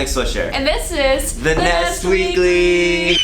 Nick Swisher. And this is The Nest Weekly.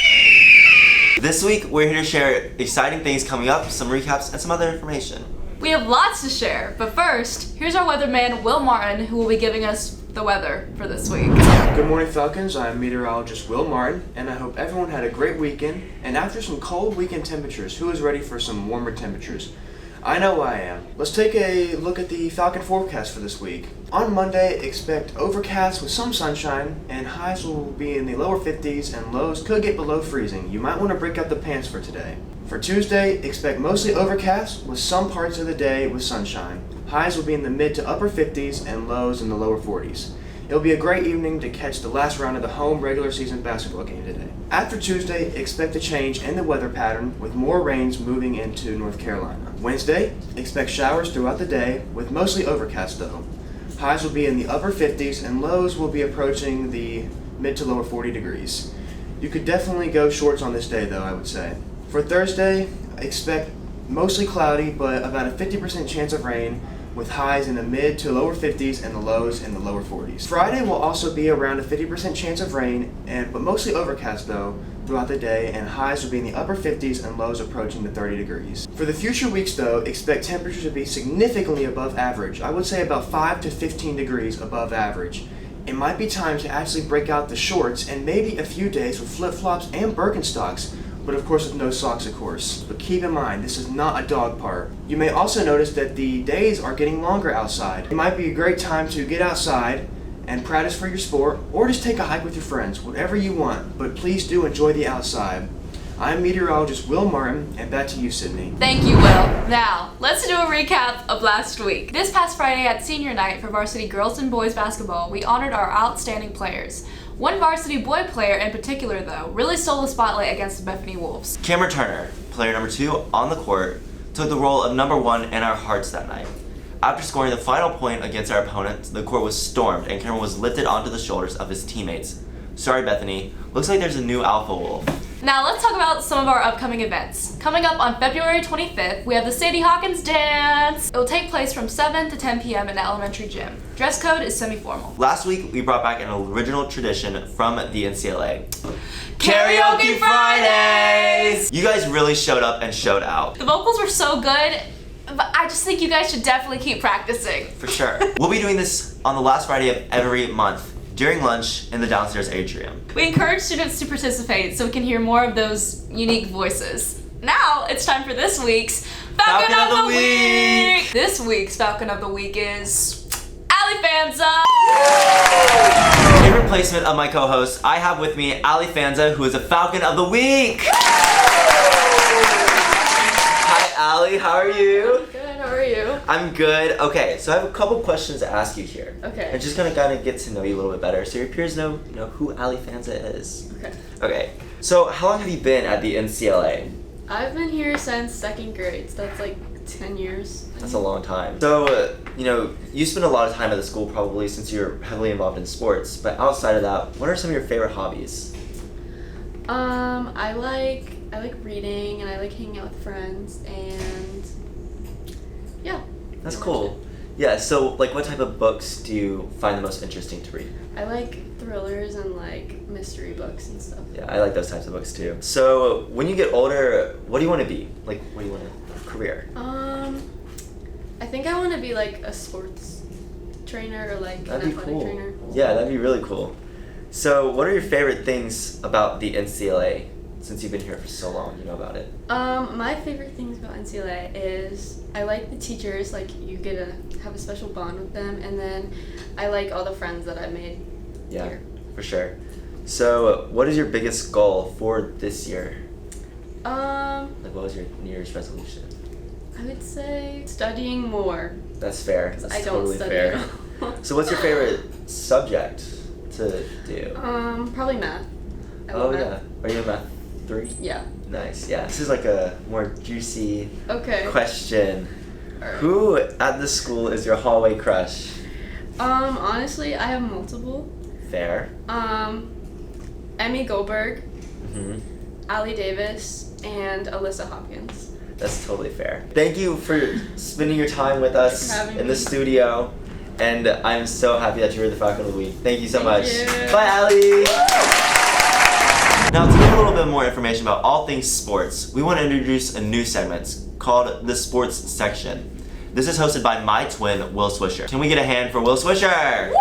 This week, we're here to share exciting things coming up, some recaps, and some other information. We have lots to share, but first, here's our weatherman, Will Martin, who will be giving us the weather for this week. Good morning, Falcons. I'm meteorologist Will Martin, and I hope everyone had a great weekend. And after some cold weekend temperatures, who is ready for some warmer temperatures? I know I am. Let's take a look at the Falcon forecast for this week. On Monday, expect overcast with some sunshine, and highs will be in the lower 50s and lows could get below freezing. You might want to break out the pants for today. For Tuesday, expect mostly overcast with some parts of the day with sunshine. Highs will be in the mid to upper 50s and lows in the lower 40s. It'll be a great evening to catch the last round of the home regular season basketball game today. After Tuesday, expect a change in the weather pattern with more rains moving into North Carolina. Wednesday, expect showers throughout the day with mostly overcast though. Highs will be in the upper 50s and lows will be approaching the mid to lower 40 degrees. You could definitely go shorts on this day though, I would say. For Thursday, expect mostly cloudy but about a 50% chance of rain with highs in the mid to lower 50s and the lows in the lower 40s. Friday will also be around a 50% chance of rain, but mostly overcast though throughout the day, and highs will be in the upper 50s and lows approaching the 30 degrees. For the future weeks though, expect temperatures to be significantly above average. I would say about 5 to 15 degrees above average. It might be time to actually break out the shorts and maybe a few days with flip-flops and Birkenstocks, but of course with no socks of course. But keep in mind, this is not a dog park. You may also notice that the days are getting longer outside. It might be a great time to get outside and practice for your sport, or just take a hike with your friends, whatever you want, but please do enjoy the outside. I'm meteorologist Will Martin, and back to you, Sydney. Thank you, Will. Now, let's do a recap of last week. This past Friday at senior night for varsity girls and boys basketball, we honored our outstanding players. One varsity boy player in particular, though, really stole the spotlight against the Bethany Wolves. Cameron Turner, player number 2 on the court, took the role of number 1 in our hearts that night. After scoring the final point against our opponent, the court was stormed and Cameron was lifted onto the shoulders of his teammates. Sorry, Bethany. Looks like there's a new alpha wolf. Now let's talk about some of our upcoming events. Coming up on February 25th, we have the Sadie Hawkins Dance. It will take place from 7 to 10 p.m. in the elementary gym. Dress code is semi-formal. Last week, we brought back an original tradition from the NCLA. Karaoke Fridays! You guys really showed up and showed out. The vocals were so good, but I just think you guys should definitely keep practicing. For sure. We'll be doing this on the last Friday of every month during lunch in the downstairs atrium. We encourage students to participate so we can hear more of those unique voices. Now it's time for this week's Falcon of the Week! This week's Falcon of the Week is Ali Fanza! In replacement of my co-host, I have with me Ali Fanza, who is a Falcon of the Week! Hi Ali, how are you? Good, how are you? I'm good. Okay, so I have a couple questions to ask you here. Okay. I'm just gonna kind of get to know you a little bit better, so your peers know, who Ali Fanza is. Okay. Okay. So how long have you been at the NCLA? I've been here since second grade, so that's like 10 years. That's a long time. So, you spend a lot of time at the school probably since you're heavily involved in sports, but outside of that, what are some of your favorite hobbies? I like reading and I like hanging out with friends and yeah. That's pretty cool. much it. Yeah, so what type of books do you find the most interesting to read? I like thrillers and like mystery books and stuff. Yeah, I like those types of books too. So, when you get older, what do you want to be? What do you want to career? I think I want to be like a sports trainer or like That'd an be athletic cool. trainer. Yeah, that'd be really cool. So, what are your favorite things about the NCLA since you've been here for so long? You know about it. My favorite things about NCLA is I like the teachers, like you get to have a special bond with them, and then I like all the friends that I made Yeah, here. for sure. So, what is your biggest goal for this year? What was your New Year's resolution? I would say studying more. That's fair. Because That's I don't totally study fair. at all. So, what's your favorite subject to do? Probably math. I Oh love yeah. math. Are you in math 3? Yeah. Nice. Yeah. This is like a more juicy Okay. question. Alright. Who at the school is your hallway crush? Honestly, I have multiple. Fair. Emmy Goldberg, Hmm. Allie Davis, and Alyssa Hopkins. That's totally fair. Thank you for spending your time with us Thanks for having in the me. studio. And I'm so happy that you were the Falcon of the Week. Thank you so Thank much. you. Bye, Allie. Now, to give a little bit more information about all things sports, we want to introduce a new segment called the Sports Section. This is hosted by my twin, Will Swisher. Can we get a hand for Will Swisher?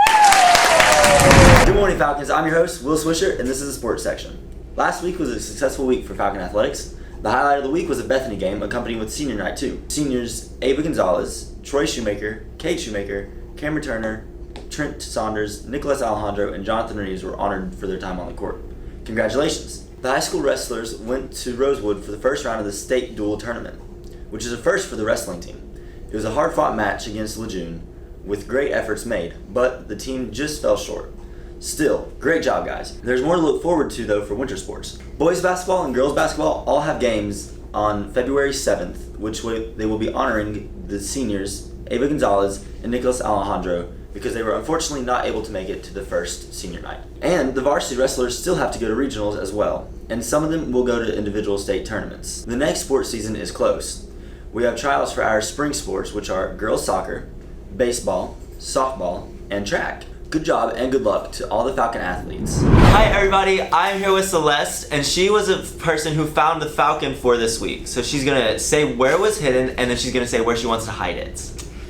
Good morning, Falcons. I'm your host, Will Swisher, and this is the Sports Section. Last week was a successful week for Falcon Athletics. The highlight of the week was a Bethany game accompanied with senior night too. Seniors Ava Gonzalez, Troy Shoemaker, Kate Shoemaker, Cameron Turner, Trent Saunders, Nicholas Alejandro, and Jonathan Reeves were honored for their time on the court. Congratulations! The high school wrestlers went to Rosewood for the first round of the state dual tournament, which is a first for the wrestling team. It was a hard-fought match against Lejeune, with great efforts made, but the team just fell short. Still, great job, guys. There's more to look forward to, though, for winter sports. Boys basketball and girls basketball all have games on February 7th, they will be honoring the seniors, Ava Gonzalez and Nicholas Alejandro, because they were unfortunately not able to make it to the first senior night. And the varsity wrestlers still have to go to regionals as well, and some of them will go to individual state tournaments. The next sports season is close. We have trials for our spring sports, which are girls soccer, baseball, softball, and track. Good job and good luck to all the Falcon athletes. Hi everybody, I'm here with Celeste, and she was a person who found the Falcon for this week. So she's gonna say where it was hidden, and then she's gonna say where she wants to hide it.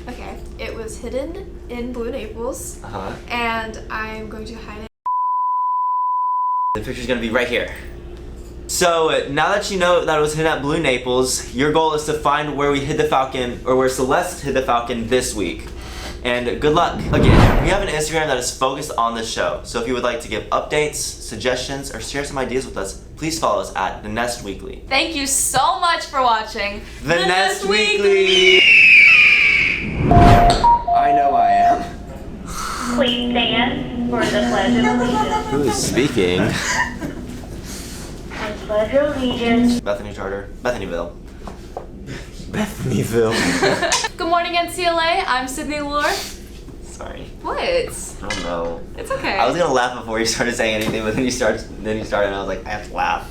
Okay, it was hidden in Blue Naples, Uh-huh. and I'm going to hide it. The picture's gonna be right here. So now that you know that it was hidden at Blue Naples, your goal is to find where we hid the Falcon, or where Celeste hid the Falcon this week. And good luck. Again, we have an Instagram that is focused on the show. So if you would like to give updates, suggestions, or share some ideas with us, please follow us at The Nest Weekly. Thank you so much for watching The Nest Weekly! I know I am. Please stand for the Pledge of Allegiance. Who is speaking? I pledge allegiance. Bethany Charter. Bethanyville. Bethanyville. Good morning, NCLA. I'm Sydney Lure. Sorry. What? I don't know. It's okay. I was gonna laugh before you started saying anything, but then you started, and I was like, I have to laugh.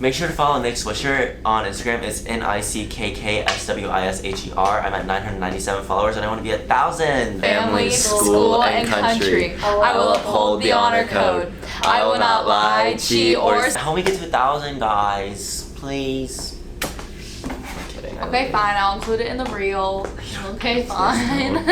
Make sure to follow Nick Swisher on Instagram. It's NICKKSWISHER. I'm at 997 followers, and I want to be 1,000. Family, school, and country. I will uphold the honor code. I will not lie, cheat, or... Help me get to 1,000, guys, please. I'm kidding. Okay, fine. I'll include it in the reel. Okay, fine.